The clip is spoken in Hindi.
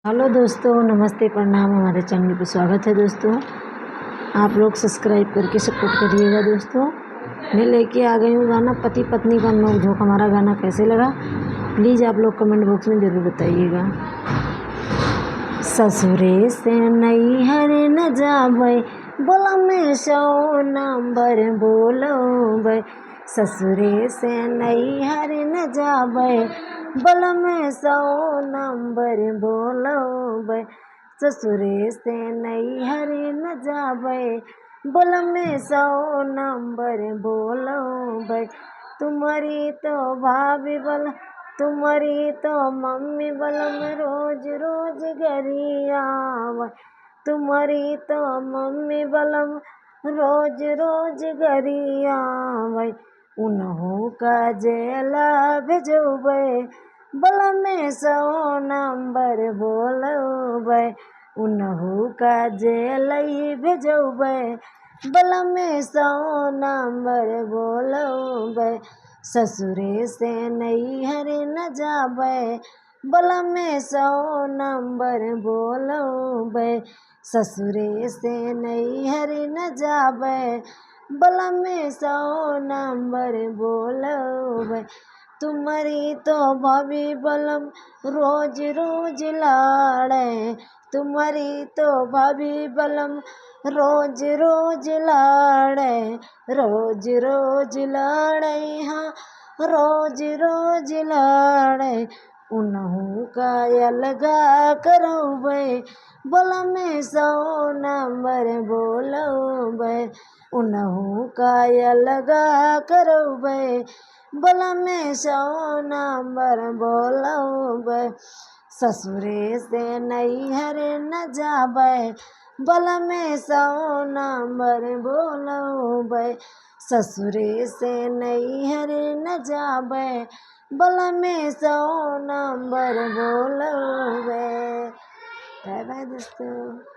हेलो दोस्तों, नमस्ते, प्रणाम। हमारे चैनल पर स्वागत है दोस्तों। आप लोग सब्सक्राइब करके सपोर्ट करिएगा दोस्तों। मैं लेके आ गई हूँ गाना पति पत्नी का नोक-झोंक। हमारा गाना कैसे लगा प्लीज़ आप लोग कमेंट बॉक्स में ज़रूर बताइएगा। ससुरे से नैहर न जाबै, बोला मैं 100 नंबर बोलबै। ससुरे से नैहर न जाबै, बोला मैं 100 नंबर बोलबै। ससुरे से नैहर न जाबै, बोला मैं 100 नंबर बोलबै। तुम्हारी तो भाभी बोला, तुम्हारी तो मम्मी बलम रोज रोज गरियावै। तुम्हारी तो मम्मी बलम रोज रोज गरियावै। उन्हों का जेला भेजबै, बलम में 100 नंबर बोलबै। उन्हों का जेल भेजबै, बलम में 100 नंबर बोलबै। ससुरे से नैहर न जाबै, बोला मैं 100 नंबर बोलबै। ससुरे से नैहर न जाबै, बोला मैं 100 नंबर बोलबै। तुम्हारी तो भाभी बलम रोज रोज लाड़े। तुम्हारी तो भाभी बलम रोज रोज लाड़े, रोज रोज लाड़े, हाँ रोज रोज लाड़े। उन्हों का अलगा करबै, बोला मैं 100 नंबर बोलबै। उन्हों का अलगा करबै, बोला मैं 100 नंबर बोलबै। ससुरे से नैहर न जाबै, बोला मैं 100 नंबर बोलबै। ससुरे से नैहर न जाबै, बोला मैं 100 नंबर बोलबै। बाय बाय दोस्तों।